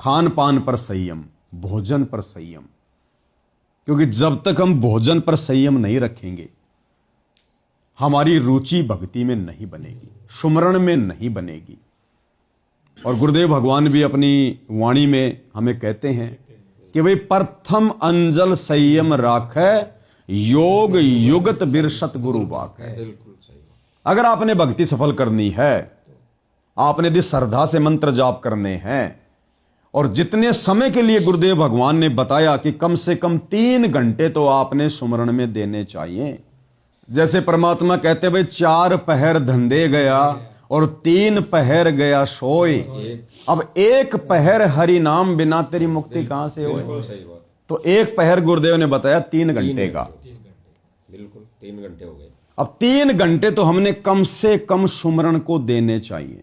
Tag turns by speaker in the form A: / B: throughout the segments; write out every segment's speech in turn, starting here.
A: खान पान पर संयम, भोजन पर संयम, क्योंकि जब तक हम भोजन पर संयम नहीं रखेंगे हमारी रुचि भक्ति में नहीं बनेगी, सुमरण में नहीं बनेगी। और गुरुदेव भगवान भी अपनी वाणी में हमें कहते हैं कि भाई प्रथम अंजल संयम राखै, योग युगत बिरसत गुरु बाकै। अगर आपने भक्ति सफल करनी है, आपने यदि श्रद्धा से मंत्र जाप करने हैं, और जितने समय के लिए गुरुदेव भगवान ने बताया कि कम से कम 3 घंटे तो आपने सुमरण में देने चाहिए। जैसे परमात्मा कहते भाई 4 पहर धंधे गया और 3 पहर गया सोए, अब 1 पहर हरि नाम बिना तेरी मुक्ति कहां से होए। तो 1 पहर गुरुदेव ने बताया 3 घंटे का,
B: बिल्कुल 3 घंटे हो गए।
A: अब 3 घंटे तो हमने कम से कम सुमरण को देने चाहिए।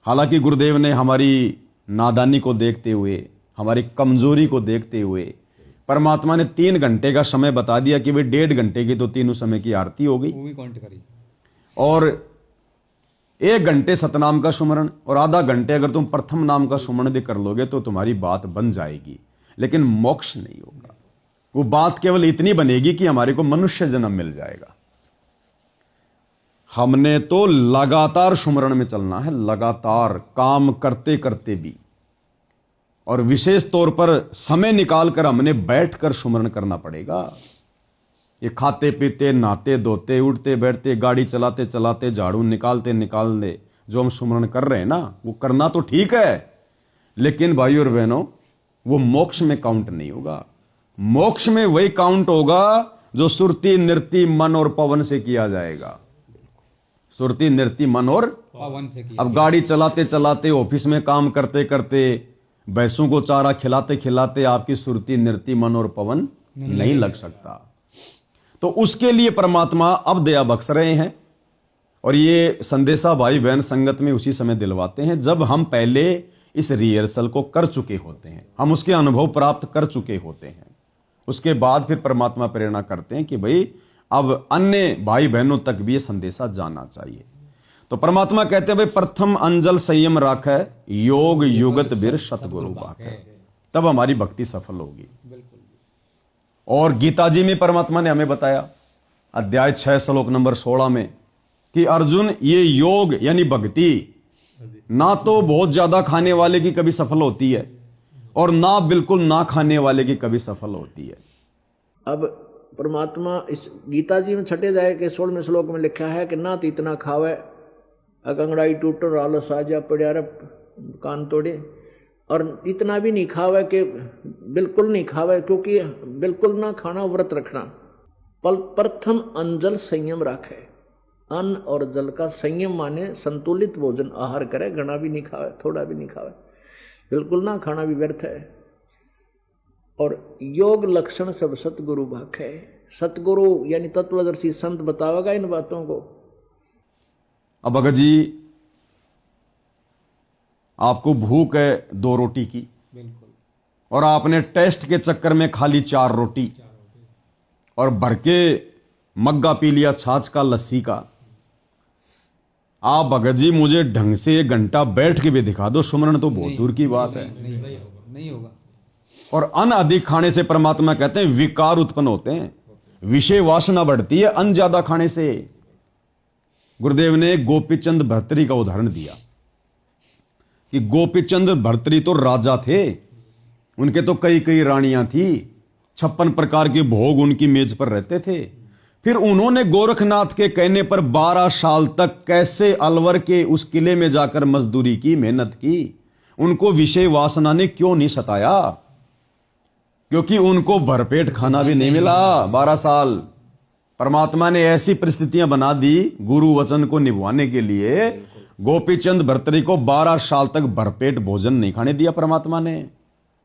A: हालांकि गुरुदेव ने हमारी नादानी को देखते हुए, हमारी कमजोरी को देखते हुए परमात्मा ने 3 घंटे का समय बता दिया कि भाई 1.5 घंटे की तो तीनों समय की आरती हो गई,
C: वो भी काउंट करी,
A: और 1 घंटे सतनाम का सुमरण और आधा घंटे अगर तुम प्रथम नाम का सुमरण भी कर लोगे तो तुम्हारी बात बन जाएगी, लेकिन मोक्ष नहीं होगा। वो बात केवल इतनी बनेगी कि हमारे को मनुष्य जन्म मिल जाएगा। हमने तो लगातार सुमरण में चलना है, लगातार काम करते करते भी, और विशेष तौर पर समय निकालकर हमने बैठकर सुमरण करना पड़ेगा। ये खाते पीते, नहाते धोते, उठते बैठते, गाड़ी चलाते चलाते, झाड़ू निकालते निकालते जो हम सुमरण कर रहे हैं ना, वो करना तो ठीक है, लेकिन भाई और बहनों वो मोक्ष में काउंट नहीं होगा। मोक्ष में वही काउंट होगा जो सुरती नृत्य मन और पवन से किया जाएगा। सुरती नृत्य मन और
C: पवन से किया।
A: अब गाड़ी चलाते चलाते, ऑफिस में काम करते करते, भैंसों को चारा खिलाते खिलाते आपकी सुरती नृत्य मन और पवन नहीं लग सकता। तो उसके लिए परमात्मा अब दया बख्श रहे हैं, और ये संदेशा भाई बहन संगत में उसी समय दिलवाते हैं जब हम पहले इस रिहर्सल को कर चुके होते हैं, हम उसके अनुभव प्राप्त कर चुके होते हैं। उसके बाद फिर परमात्मा प्रेरणा करते हैं कि भाई अब अन्य भाई बहनों तक भी ये संदेशा जाना चाहिए। तो परमात्मा कहते हैं भाई प्रथम अंजल संयम राखै, योग युगत बिर सतगुरु बाकै, तब हमारी भक्ति सफल होगी। और गीता जी में परमात्मा ने हमें बताया अध्याय 6 श्लोक नंबर 16 में कि अर्जुन ये योग यानी भक्ति ना तो बहुत ज्यादा खाने वाले की कभी सफल होती है और ना बिल्कुल ना खाने वाले की कभी सफल होती है।
D: अब परमात्मा इस गीता जी में 6 अध्याय के 16वें श्लोक में लिखा है कि ना तो इतना खावे अकंगड़ाई टूटो रालो साजा पड़ियार कान तोड़े, और इतना भी नहीं खावे कि बिल्कुल नहीं खावे, क्योंकि बिल्कुल ना खाना व्रत रखना। प्रथम अंजल संयम राखे, अन्न और जल का संयम माने संतुलित भोजन आहार करे, घना भी नहीं खावे थोड़ा भी नहीं खावे, बिल्कुल ना खाना भी व्यर्थ है। और योग लक्षण सब सतगुरु भाखे, सतगुरु यानी तत्वदर्शी संत बतावेगा इन बातों को।
A: अब भगत जी आपको भूख है 2 रोटी की, और आपने टेस्ट के चक्कर में खा ली 4 रोटी और भर के मग्गा पी लिया छाछ का, लस्सी का। आप भगत जी मुझे ढंग से 1 घंटा बैठ के भी दिखा दो, सुमरण तो बहुत दूर की बात है।
C: नहीं होगा।
A: और अन्न अधिक खाने से परमात्मा कहते हैं विकार उत्पन्न होते हैं, विषय वासना बढ़ती है अन्न ज्यादा खाने से। गुरुदेव ने गोपीचंद भर्तरी का उदाहरण दिया कि गोपीचंद भर्तरी तो राजा थे, उनके तो कई कई रानियां थी, 56 प्रकार के भोग उनकी मेज पर रहते थे। फिर उन्होंने गोरखनाथ के कहने पर 12 साल तक कैसे अलवर के उस किले में जाकर मजदूरी की, मेहनत की। उनको विषय वासना ने क्यों नहीं सताया? क्योंकि उनको भरपेट खाना भी नहीं मिला 12 साल। परमात्मा ने ऐसी परिस्थितियां बना दी गुरु वचन को निभाने के लिए, गोपीचंद भर्तरी को 12 साल तक भरपेट भोजन नहीं खाने दिया परमात्मा ने,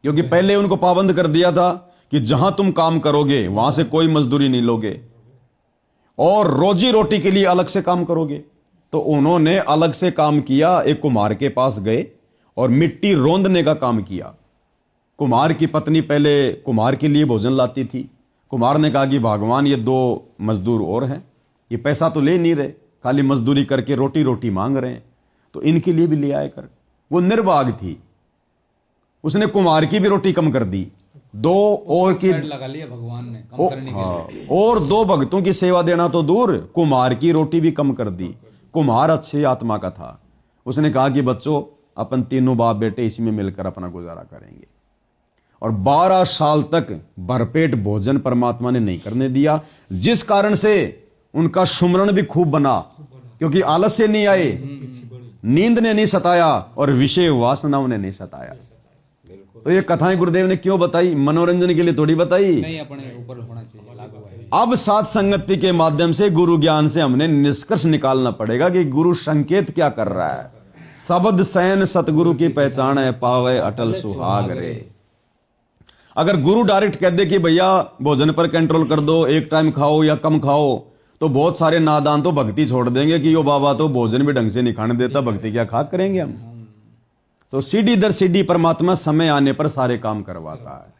A: क्योंकि पहले उनको पाबंद कर दिया था कि जहां तुम काम करोगे वहां से कोई मजदूरी नहीं लोगे और रोजी रोटी के लिए अलग से काम करोगे। तो उन्होंने अलग से काम किया, एक कुम्हार के पास गए और मिट्टी रोंदने का काम किया। कुम्हार की पत्नी पहले कुम्हार के लिए भोजन लाती थी। कुम्हार ने कहा कि भगवान ये 2 मजदूर और हैं, ये पैसा तो ले नहीं रहे, खाली मजदूरी करके रोटी रोटी मांग रहे हैं, तो इनके लिए भी ले आए कर। वो निर्भाग थी। उसने कुम्हार की भी रोटी कम कर दी, दो और की
C: साइड लगा लिया भगवान ने कम करने के लिए।
A: और दो भक्तों की सेवा देना तो दूर, कुम्हार की रोटी भी कम कर दी। कुम्हार अच्छी आत्मा का था, उसने कहा कि बच्चों अपन तीनों बाप बेटे इसी में मिलकर अपना गुजारा करेंगे। और 12 साल तक भरपेट भोजन परमात्मा ने नहीं करने दिया, जिस कारण से उनका सुमरण भी खूब बना, क्योंकि आलस से नहीं आए, नींद ने नहीं सताया और विषय वासनाओं ने नहीं सताया। तो ये कथाएं गुरुदेव ने क्यों बताई? मनोरंजन के लिए थोड़ी बताई।
C: नहीं, अपने ऊपर होना चाहिए, लागू है।
A: अब सात संगति के माध्यम से, गुरु ज्ञान से हमने निष्कर्ष निकालना पड़ेगा कि गुरु संकेत क्या कर रहा है। शब्द सैन सतगुरु की पहचान है, पावे अटल सुहाग रे। अगर गुरु डायरेक्ट कह दे कि भैया भोजन पर कंट्रोल कर दो, एक टाइम खाओ या कम खाओ, तो बहुत सारे नादान तो भक्ति छोड़ देंगे कि यो बाबा तो भोजन भी ढंग से नहीं खाने देता, भक्ति क्या खा करेंगे हम। तो सीढ़ी दर सीढ़ी परमात्मा समय आने पर सारे काम करवाता है।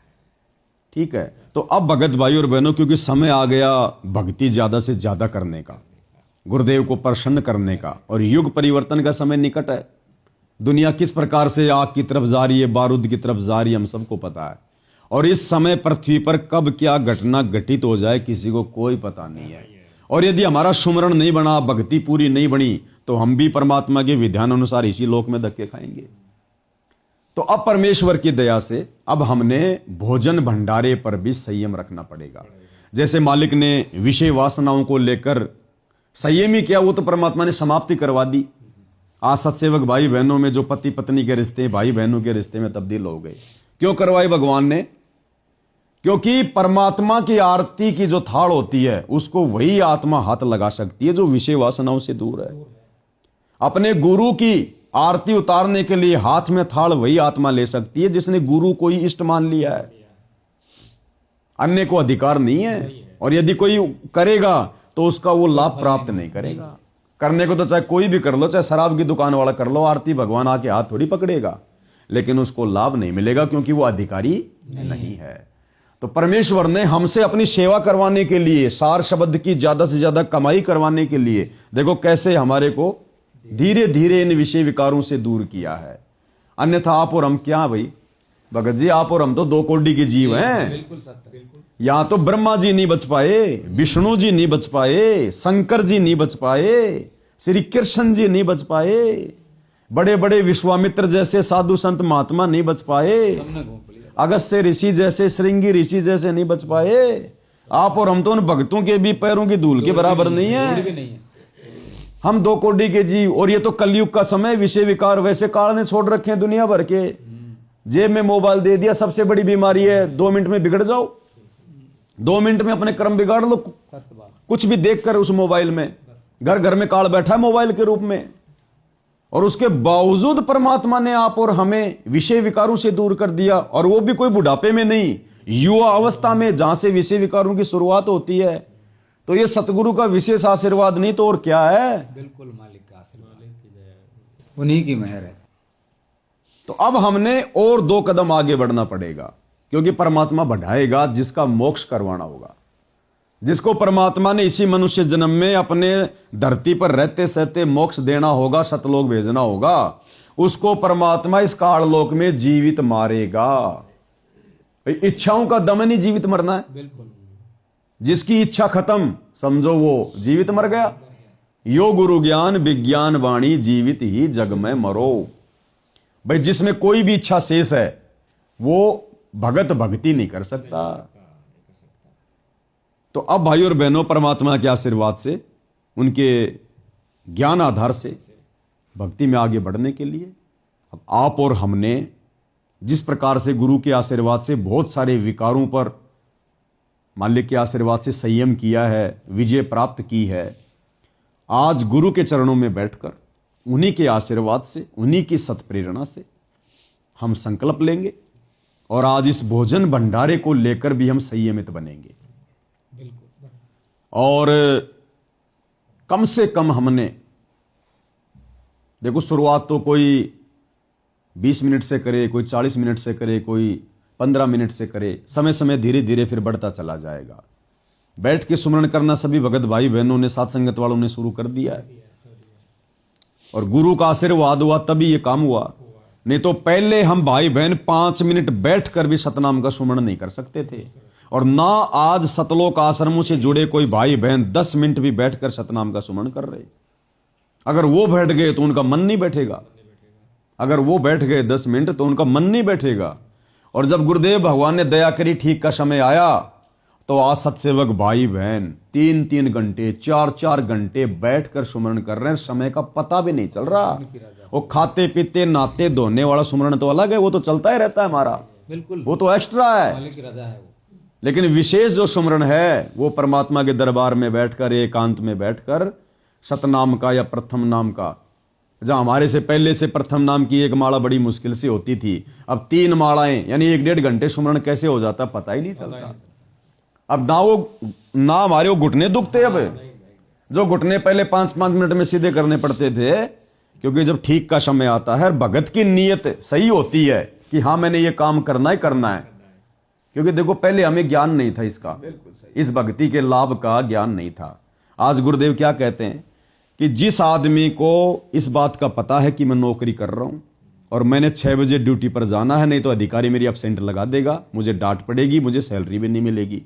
A: ठीक है, तो अब भगत भाई और बहनों, क्योंकि समय आ गया भक्ति ज्यादा से ज्यादा करने का, गुरुदेव को प्रसन्न करने का, और युग परिवर्तन का समय निकट है। दुनिया किस प्रकार से आग की तरफ जा रही है, बारूद की तरफ जा रही है, हम सबको पता है। और इस समय पृथ्वी पर कब क्या घटना घटित हो जाए किसी को कोई पता नहीं है। और यदि हमारा सुमरण नहीं बना, भक्ति पूरी नहीं बनी, तो हम भी परमात्मा के विधान अनुसार इसी लोक में धक्के खाएंगे। तो अब परमेश्वर की दया से अब हमने भोजन भंडारे पर भी संयम रखना पड़ेगा। जैसे मालिक ने विषय वासनाओं को लेकर संयम ही किया, वो तो परमात्मा ने समाप्ति करवा दी। आज सत्सेवक भाई बहनों में जो पति पत्नी के रिश्ते, भाई बहनों के रिश्ते में तब्दील हो गए। क्यों करवाई भगवान ने? क्योंकि परमात्मा की आरती की जो थाल होती है उसको वही आत्मा हाथ लगा सकती है जो विषय वासनाओं से दूर है। अपने गुरु की आरती उतारने के लिए हाथ में थाल वही आत्मा ले सकती है जिसने गुरु को ही इष्ट मान लिया है। अन्य को अधिकार नहीं है, और यदि कोई करेगा तो उसका वो लाभ प्राप्त नहीं करेगा। करने को तो चाहे कोई भी कर लो, चाहे शराब की दुकान वाला कर लो आरती, भगवान आके हाथ थोड़ी पकड़ेगा, लेकिन उसको लाभ नहीं मिलेगा क्योंकि वो अधिकारी नहीं है। तो परमेश्वर ने हमसे अपनी सेवा करवाने के लिए, सार शब्द की ज्यादा से ज्यादा कमाई करवाने के लिए, देखो कैसे हमारे को धीरे धीरे इन विषय विकारों से दूर किया है। अन्यथा आप और हम क्या भाई भगत जी, आप और हम तो 2 कोटि के जीव हैं।
C: बिल्कुल सत्य, बिल्कुल।
A: यहां तो ब्रह्मा जी नहीं बच पाए, विष्णु जी नहीं बच पाए, शंकर जी नहीं बच पाए, श्री कृष्ण जी नहीं बच पाए, बड़े बड़े विश्वामित्र जैसे साधु संत महात्मा नहीं बच पाए,
C: हमने घूम लिया।
A: अगस्त्य ऋषि जैसे, श्रृंगी ऋषि जैसे नहीं बच पाए। आप और हम तो उन भक्तों के भी पैरों की धूल के बराबर नहीं
C: भी
A: है।
C: नहीं है।
A: हम 2 कोटि के जीव, और ये तो कलयुग का समय, विषय विकार वैसे काल ने छोड़ रखे हैं दुनिया भर के। जेब में मोबाइल दे दिया, सबसे बड़ी बीमारी है, 2 मिनट में बिगड़ जाओ, 2 मिनट में अपने कर्म बिगाड़ लो,
C: सत्य बात।
A: कुछ भी देखकर उस मोबाइल में। घर घर में काल बैठा है मोबाइल के रूप में, और उसके बावजूद परमात्मा ने आप और हमें विषय विकारों से दूर कर दिया। और वो भी कोई बुढ़ापे में नहीं, युवा अवस्था में, जहां से विषय विकारों की शुरुआत होती है। तो ये सतगुरु का विशेष आशीर्वाद नहीं तो और क्या है?
C: बिल्कुल मालिक का आशीर्वाद, उन्हीं की मेहर है।
A: तो अब हमने और 2 कदम आगे बढ़ना पड़ेगा, क्योंकि परमात्मा बढ़ाएगा जिसका मोक्ष करवाना होगा। जिसको परमात्मा ने इसी मनुष्य जन्म में अपने धरती पर रहते सहते मोक्ष देना होगा, सतलोक भेजना होगा, उसको परमात्मा इस काललोक में जीवित मारेगा। इच्छाओं का दमन ही जीवित मरना है।
C: बिल्कुल।
A: जिसकी इच्छा खत्म, समझो वो जीवित मर गया। यो गुरु ज्ञान विज्ञान वाणी, जीवित ही जग में मरो। भाई जिसमें कोई भी इच्छा शेष है वो भगत भक्ति नहीं कर सकता। तो अब भाई और बहनों, परमात्मा के आशीर्वाद से, उनके ज्ञान आधार से भक्ति में आगे बढ़ने के लिए अब आप और हमने जिस प्रकार से गुरु के आशीर्वाद से बहुत सारे विकारों पर मालिक के आशीर्वाद से संयम किया है, विजय प्राप्त की है, आज गुरु के चरणों में बैठकर उन्हीं के आशीर्वाद से, उन्हीं की सत्प्रेरणा से हम संकल्प लेंगे और आज इस भोजन भंडारे को लेकर भी हम संयमित बनेंगे। और कम से कम हमने, देखो शुरुआत तो कोई 20 मिनट से करे, कोई 40 मिनट से करे, कोई 15 मिनट से करे, समय समय धीरे धीरे फिर बढ़ता चला जाएगा। बैठ के सुमरण करना सभी भगत भाई बहनों ने, साथ संगत वालों ने शुरू कर दिया है, और गुरु का आशीर्वाद हुआ तभी ये काम हुआ। नहीं तो पहले हम भाई बहन 5 मिनट बैठकर भी सतनाम का सुमरण नहीं कर सकते थे, और ना आज सतलोक आश्रमों से जुड़े कोई भाई बहन 10 मिनट भी बैठकर सतनाम का सुमरण कर रहे। अगर वो बैठ गए तो उनका मन नहीं बैठेगा, अगर वो बैठ गए 10 मिनट तो उनका मन नहीं बैठेगा। और जब गुरुदेव भगवान ने दया करी, ठीक का समय आया, तो आज सत्सेवक भाई बहन 3-3 घंटे 4-4 घंटे बैठकर सुमरण कर रहे हैं, समय का पता भी नहीं चल रहा। वो खाते पीते नहाते धोने वाला सुमरण तो अलग है, वो तो चलता ही रहता है हमारा,
C: बिल्कुल
A: वो तो एक्स्ट्रा है।
C: मालिक की रजा है वो।
A: लेकिन विशेष जो सुमरण है वो परमात्मा के दरबार में बैठकर, एकांत में बैठकर सतनाम का या प्रथम नाम का, जहां हमारे से पहले से प्रथम नाम की एक माला बड़ी मुश्किल से होती थी, अब 3 मालाएं यानी 1-1.5 घंटे सुमरण कैसे हो जाता पता ही नहीं चलता। अब ना हमारे वो घुटने दुखते, अब जो घुटने पहले 5-5 मिनट में सीधे करने पड़ते थे, क्योंकि जब ठीक का समय आता है, भगत की नीयत सही होती है कि हाँ मैंने ये काम करना ही करना है। क्योंकि देखो पहले हमें ज्ञान नहीं था इसका, इस भक्ति के लाभ का ज्ञान नहीं था। आज गुरुदेव क्या कहते हैं कि जिस आदमी को इस बात का पता है कि मैं नौकरी कर रहा हूं और मैंने 6 बजे ड्यूटी पर जाना है, नहीं तो अधिकारी मेरी एब्सेंट लगा देगा, मुझे डांट पड़ेगी, मुझे सैलरी भी नहीं मिलेगी,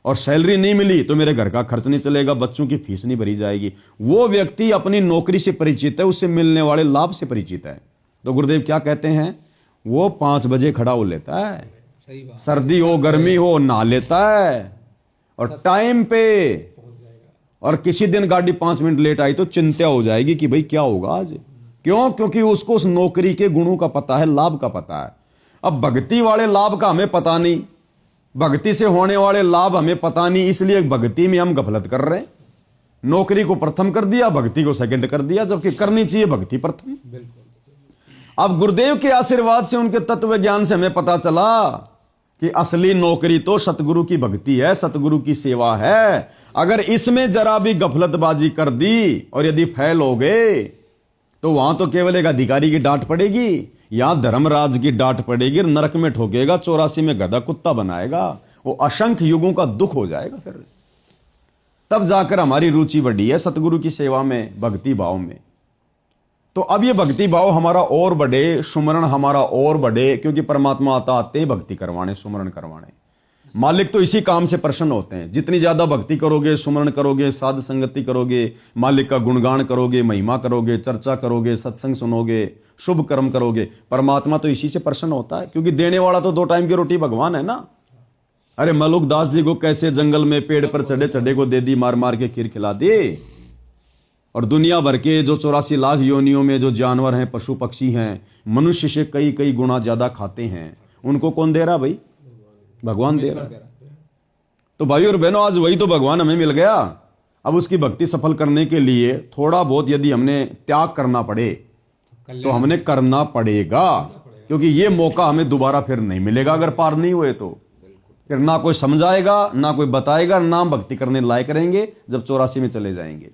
A: और सैलरी नहीं मिली तो मेरे घर का खर्च नहीं चलेगा, बच्चों की फीस नहीं भरी जाएगी, वो व्यक्ति अपनी नौकरी से परिचित है, उससे मिलने वाले लाभ से परिचित है। तो गुरुदेव क्या कहते हैं, वो 5 बजे खड़ा हो लेता है,
C: सही बात।
A: सर्दी हो गर्मी हो नहा लेता है और टाइम पे। और किसी दिन गाड़ी 5 मिनट लेट आई तो चिंता हो जाएगी कि भाई क्या होगा आज, क्यों? क्योंकि उसको उस नौकरी के गुणों का पता है, लाभ का पता है। अब भक्ति वाले लाभ का हमें पता नहीं, भक्ति से होने वाले लाभ हमें पता नहीं, इसलिए भक्ति में हम गफलत कर रहे हैं। नौकरी को प्रथम कर दिया, भक्ति को सेकंड कर दिया, जबकि करनी चाहिए भक्ति प्रथम। अब गुरुदेव के आशीर्वाद से, उनके तत्व ज्ञान से हमें पता चला कि असली नौकरी तो सतगुरु की भक्ति है, सतगुरु की सेवा है। अगर इसमें जरा भी गफलतबाजी कर दी और यदि फेल हो गए तो वहां तो केवल एक अधिकारी की डांट पड़ेगी, यहां धर्मराज की डांट पड़ेगी, नरक में ठोकेगा, 84 में गधा कुत्ता बनाएगा, वो असंख्य युगों का दुख हो जाएगा। फिर तब जाकर हमारी रुचि बढ़ी है सतगुरु की सेवा में, भक्ति भाव में। तो अब ये भक्ति भाव हमारा और बढ़े, सुमरण हमारा और बढ़े, क्योंकि परमात्मा आता आते ही भक्ति करवाने, सुमरण करवाने। मालिक तो इसी काम से प्रसन्न होते हैं। जितनी ज्यादा भक्ति करोगे, सुमरण करोगे, साध संगति करोगे, मालिक का गुणगान करोगे, महिमा करोगे, चर्चा करोगे, सत्संग सुनोगे, शुभ कर्म करोगे, परमात्मा तो इसी से प्रसन्न होता है। क्योंकि देने वाला तो 2 टाइम की रोटी भगवान है ना। अरे मलुक दास जी को कैसे जंगल में पेड़ पर चढ़े चढ़े को दे दी, मार मार के खीर खिला दी। और दुनिया भर के जो 84 लाख योनियों में जो जानवर हैं, पशु पक्षी हैं, मनुष्य से कई कई गुना ज्यादा खाते हैं, उनको कौन दे रहा भाई? भगवान दे रहा। तो भाई और बहनों, आज वही तो भगवान हमें मिल गया। अब उसकी भक्ति सफल करने के लिए थोड़ा बहुत यदि हमने त्याग करना पड़े तो हमने करना पड़ेगा, क्योंकि ये मौका हमें दोबारा फिर नहीं मिलेगा। अगर पार नहीं हुए तो फिर ना कोई समझाएगा, ना कोई बताएगा, ना हम भक्ति करने लायक रहेंगे जब 84 में चले जाएंगे।